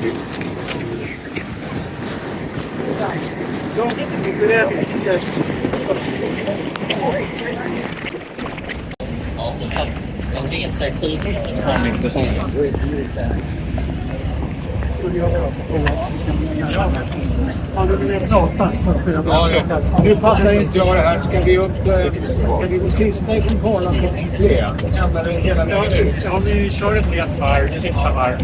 De reser tid. Nu fattar inte jag det här. Ska vi gå sista i kontrollen på fler? Ja, vi kör ett helt varv, det sista varv.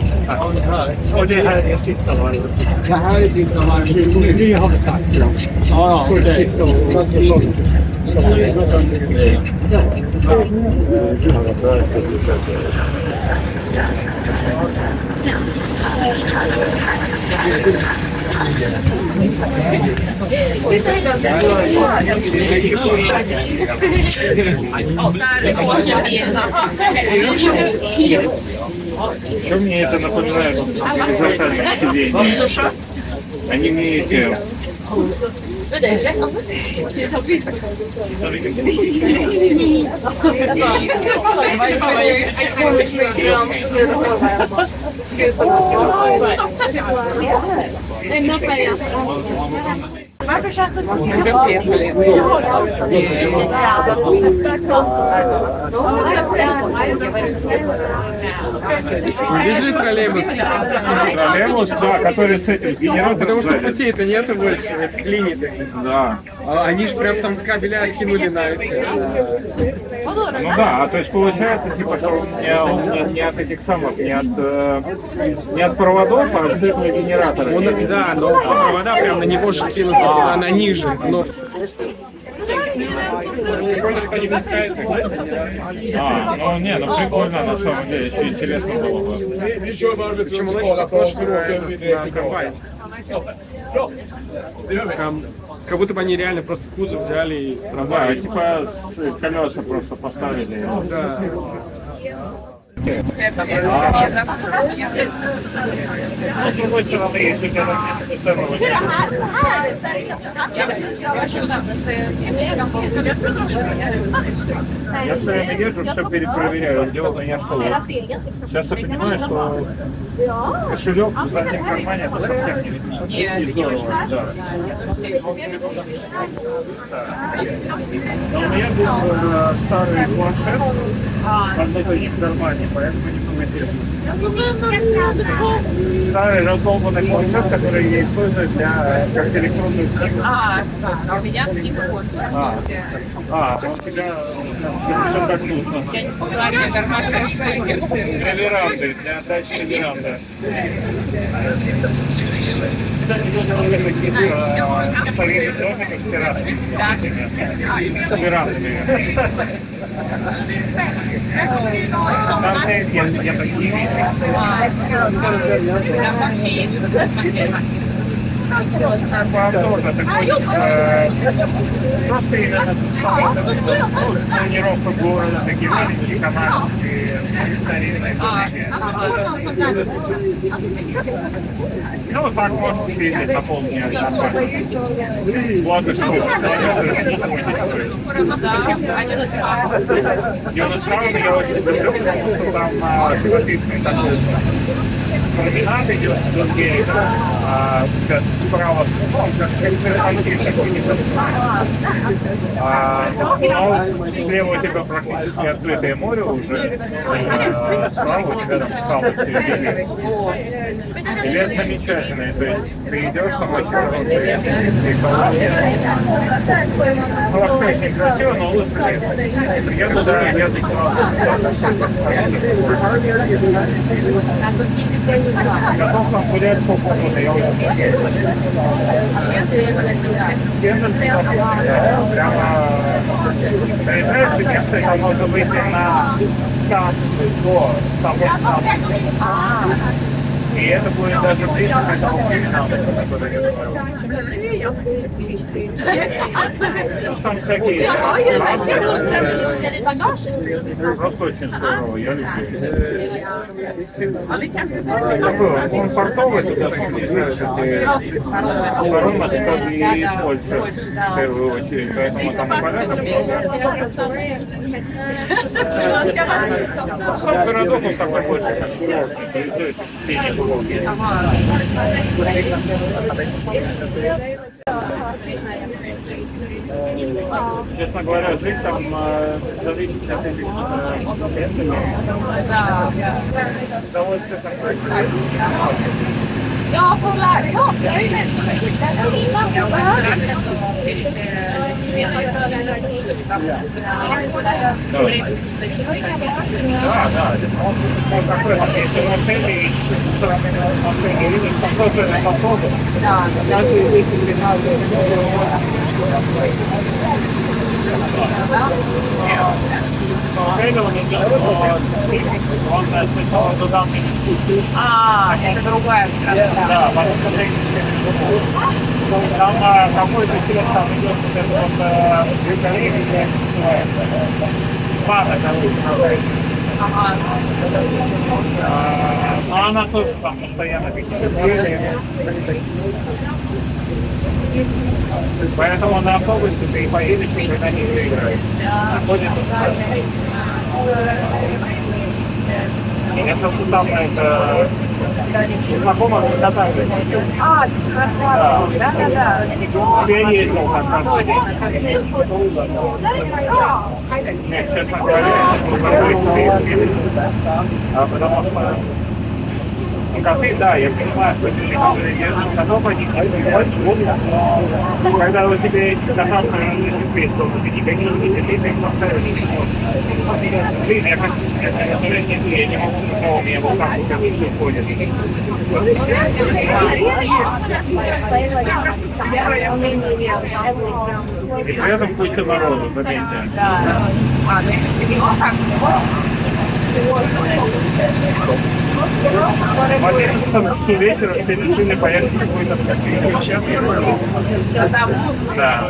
Och det här är det sista varvet. Det här är sista varvet. Det har vi sagt. Ja, okej. Еще мне это напоминает горизонтальное сиденье. Они мне эти... Varför känns det som att Везли троллейбус. Троллейбус, да, который с этим, с генератором. Потому что сзади. пути-то нету больше, это клинит. Да. Они же прям там кабеля откинули на эти. Ну да, а то есть получается, типа, что не от этих самых, не от проводов, а от этого генератора. Да, но провода прям на него же кинуты, она ниже. Но... Прикольно, что не пускает. Ну не, ну прикольно на самом деле, еще интересно было бы. Причем он очень похож на трамвай. Прям, как будто бы они реально просто кузов взяли и с Да, трамвая. типа колеса просто поставили. Да. С другой стороны, если у тебя там нет я все время езжу, все перепроверяю, дело меня что. Сейчас я понимаю, что кошелек в заднем кармане это совсем не здорово. Да. Но у меня был старый планшет в одном кармане, поэтому не было интересно. Старый раздолбанный планшет, который я использую как электронную книгу. у меня книга конкурс. У тебя все как нужно. Я не смогла информацию, что я Реверанды, для отдачи реверанда. Кстати, тут таких старинных домиков с террасами. С верандами. Там я такие видел. Там вообще есть что посмотреть. Как бы обзор такой, просто именно планировка города, такие маленькие канадские старинные домики. Ну, вот так можно съездить на полдня. Благо, что ничего не стоит. Юносфаун я очень люблю, потому что там живописный такой променад идет вдоль берега, справа, как серпантин такой небольшой. Но слева у тебя практически открытое море уже, справа у тебя там скалы все лес. И лес замечательный, то есть ты идешь, там очень хорошие экология. Ну, вообще очень красиво, но лучше лес. Я туда еду готов там гулять сколько угодно, я уже прямо приезжаешь, и место, там можно выйти на станцию до самой станции. И это будет даже ближе к этому криминалу, который я говорил. Там всякие... Просто очень здорово, я люблю. Он портовый, туда же приезжают эти стороны, которые используют в первую очередь, поэтому там и порядок много. Сам городок, он такой больше, как курорт, приезжает в Честно говоря, жить там зависит от этих Да. удовольствие такое. Jag får lära mig. Я очень рада, что здесь Да, это такой вот, если в отеле и с стороны отеля видишь, там тоже на автобус. Да, Даже если 13 отель, он идет он сначала туда не это другая страна. Да, потому что там какой-то через там идет вот это вот великолепие, база, короче, Ага. но она тоже там постоянно какие-то двери. Поэтому на автобусе ты и поедешь, никогда не выиграешь. Ходит я просто там это знакомых катались. Ты же рассказывал, да? Я ездил как-то. Нет, честно говоря, это себе потому что коты, да, я понимаю, что люди, которые держат котов, они когда у тебя есть кота, которые весь, то ты никаких не делишь, их поставить не можешь. Блин, я хочу себе, я не могу никого, мне вот так вот все ходит. И при этом куча народу, заметьте. Да. Ну если тебе вот так, В 11 часу вечера все решили поехать в какой-то магазин. Сейчас я понял. Да.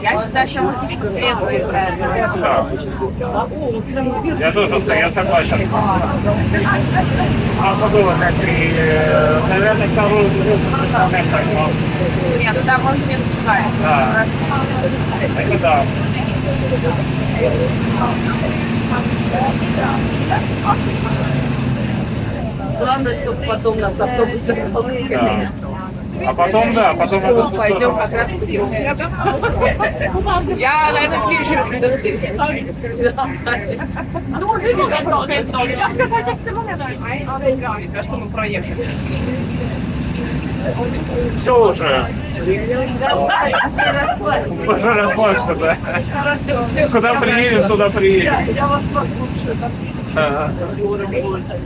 Я считаю, что мы слишком трезвые играем. Да. Я тоже, я согласен. А было как и, наверное, второй момент поймал. Нет, там он не спускает. Да. Это да. Главное, чтобы потом нас автобус забрал. Да. А потом, да, потом это Пойдем как раз в Киев. Я на этом пишу предупредить. Что мы проехали. все уже. Уже расслабься, да. Куда приедем, туда приедем. Я вас послушаю. Ага.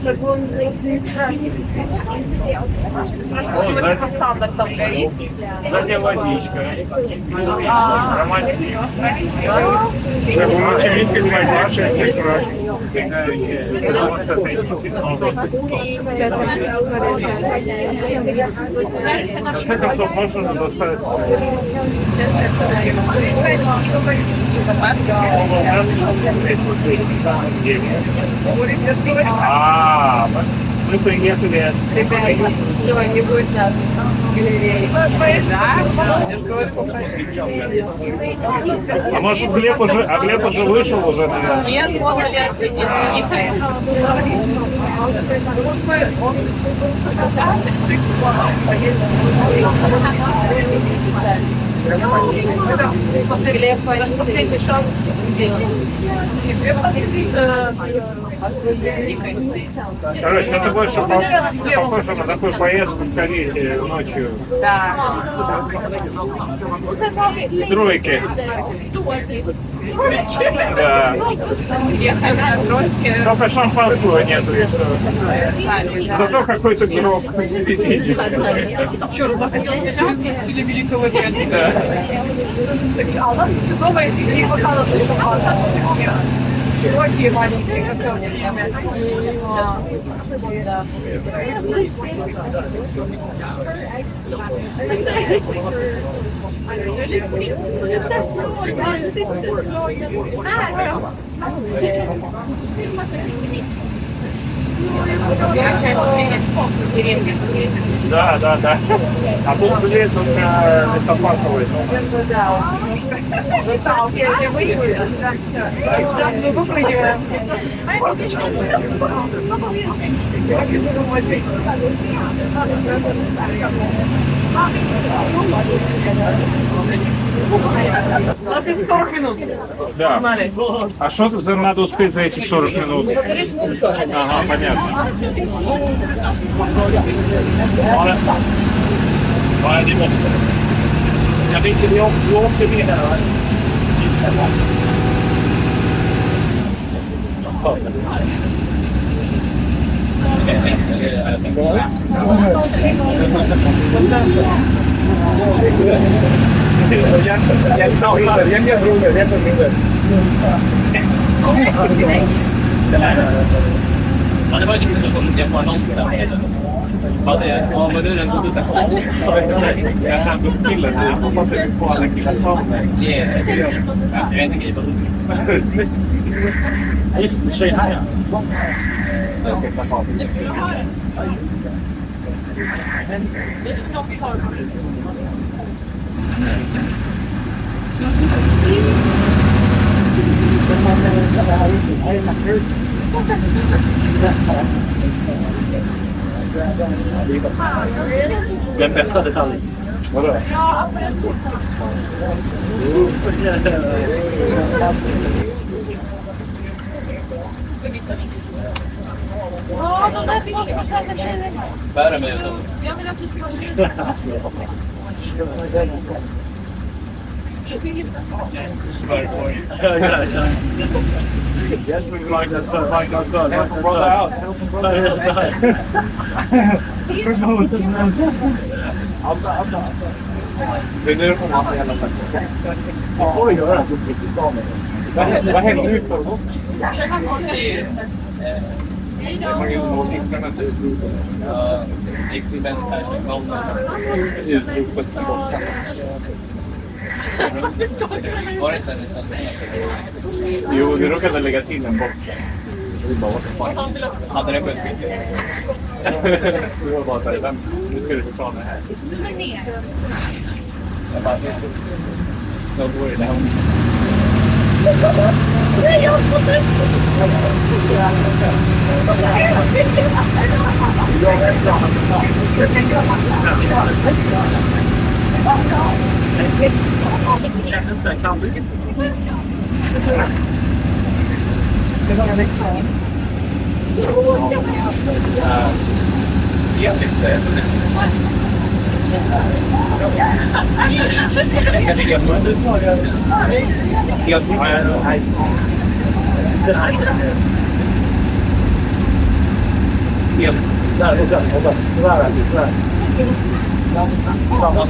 Так он не страшный. О, По стандартам горит. сзади водичка. Романтик. Чилийская клавиша, в конце концов, можно доставить. Мы приехали. Ребята, все, не будет нас в галерее. А может Глеб уже вышел уже, наверное? Нет, он опять сидит, никает. Глеб, последний шанс. Где? Короче, это больше похоже на такую поездку в карете ночью. Да. Тройки. Да. Ехали на тройке. Только шампанского нету и все. Зато какой-то гроб посередине. Черт, захотелось в стиле великого дядя. А у нас дома есть 3 бокала для шампанского. Широкие, маленькие, как у меня. Да. Я чаю export деревья. Да. А тут железо уже лесопарковый. Да, немножко. Сейчас я выйду. Сейчас мы выпрыгиваем. Форточка. Немножко задуматься. У нас есть 40 минут. Да. Знали. А что надо успеть за эти 40 минут? Ага, понятно. Ja, det måste det. Jag vet inte, vi åkte med här. Ja, det var ju lite som det var någonstans där. Vad säger jag? Ja, men nu är den god så. Jag har gått till den. Jag hoppas att vi får alla killar ta mig. Jag vet inte vad det är. Just tjej här. Jag ska klappa av. Den bästa detaljen. Vadå? Ja, de där två speciella tjejerna. Bära mig ut. Jag vill att du ska... Hjälp mig marknadsför. Det är nu de har hela tiden. Vad ska vi göra? Du precis sa mig. Vad händer nu på dem? Man gjorde någonting som inte utropen. Experiment här som kom. Utropet som borta. Var det inte nästan? Jo, du råkade lägga till en bort. Det bara var Hade det skett mycket? Det var bara så här, nu ska du förklara det här. Jag bara, då går det där. Nej, jag har fått det! Kändes det kallrigt? Jag vet inte. Jag tycker att det där och sen och sådär. Samma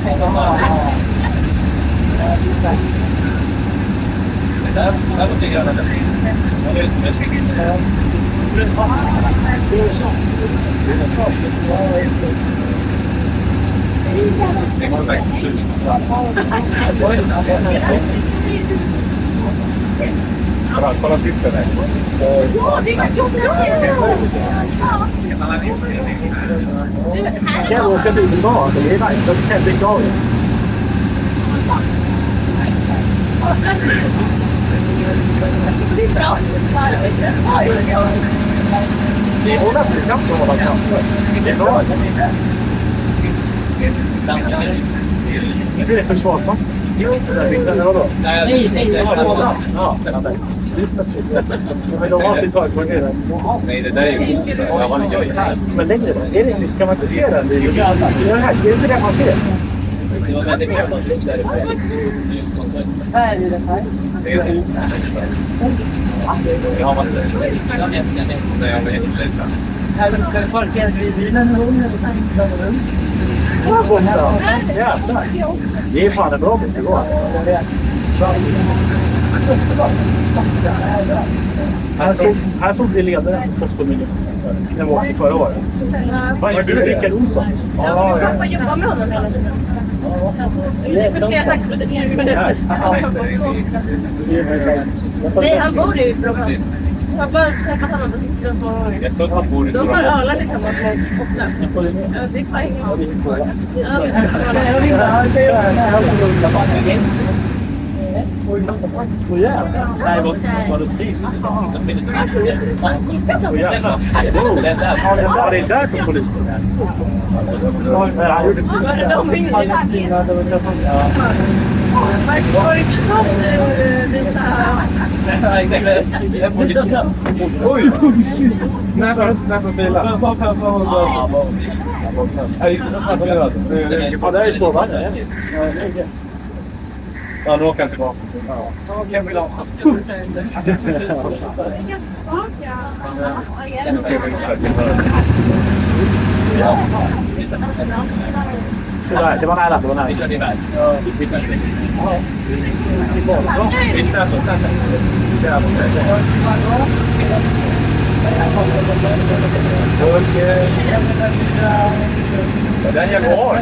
där var det grann det. Jag vet inte. Det går verkligen slut. Kolla tippen här. Ja, det är ganska Jag kan åka till USA, alltså det är nice. Jag kan bli glad. Det är bra. Det är hållet för knappt att hålla knappt. Det är bra. Det är försvarsmakten. Eller vadå? Nej. Ja, men de har sitt högkvarter. Nej, det där är ju konstigt. Men längre då? Är det inte? Kan man inte se den? Det är det här. Det är inte det man ser. Det var väldigt bra. Här är det här. Jag har varit där. Jag vet inte. Här parkerar vi bilen nu eller sen Jävlar. Det är fan en bra bit det går. Här såg vi ledaren på Postkommunen. Den var i förra året. Vad är du? Rickard Olsson? Ja, jag jobbar med honom hela tiden. Det är för flera sagt för 20 minuter. Nej, han bor ju i Bromma. har bara träffat honom på Citrusborg. Jag tror att han bor i De har Stora ölat tillsammans med ofta. Ja, det är bara ingen aning. Åh jävlar. Nej, vad du sist. Åh jävlar. Ja, det är därför polisen är. Ja, han gjorde Varför var det inte de visa? Visa snabbt. Oj! Snabba bilar. Ja, det är ju spårvagnar. Ja, nu åker han tillbaka. Kan vi ha? Det var nära. Vi körde iväg. Vi släpper oss sen. Den jag går.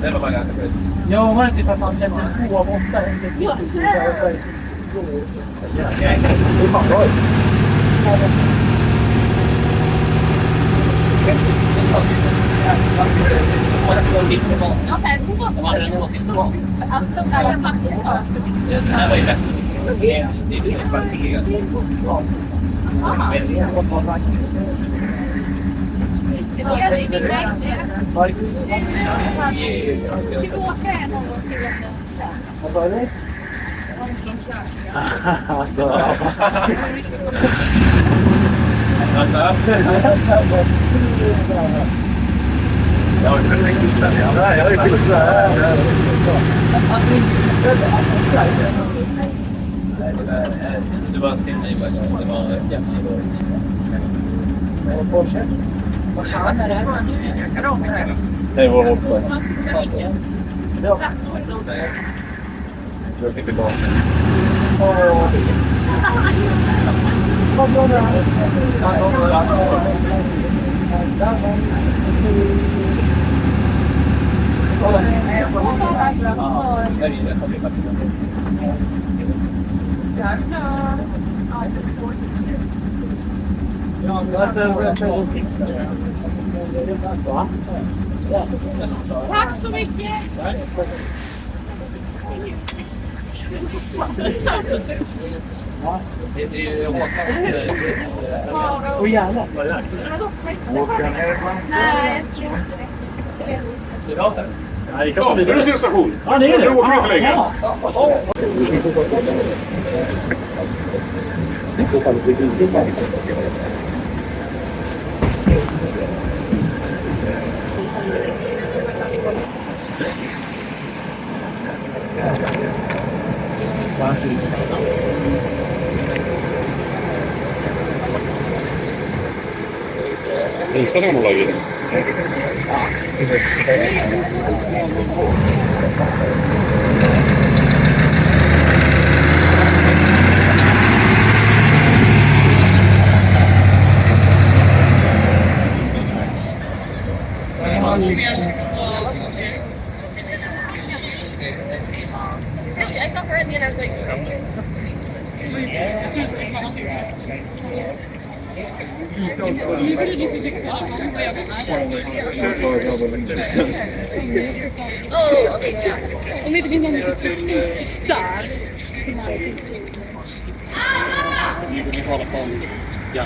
Det var bara ganska skönt. Ja, var det inte så att han kände 2 av 8 hästar? Det är fan bra. Alltså de där massor. Det här var ju bättre. Det är lite kvalitet. Ska vi åka någon gång till Vad sa du? Jag har ju perfekt inställning. Nej, jag är Det var till mig bara. Det var jättebra. Porsche. Det var hårt. Jag fick tillbaka. Tack så mycket! Det är Åh jävlar. Åker Hedman. Nej, jag tror inte det. Nej, Ja, nu är det slutstation. Ja, det är det. Nu åker vi inte längre. Istutaan mulla lagi. Jag kan föra en del av det. Om inte finns någon precis där. Vi håller på oss. Ja.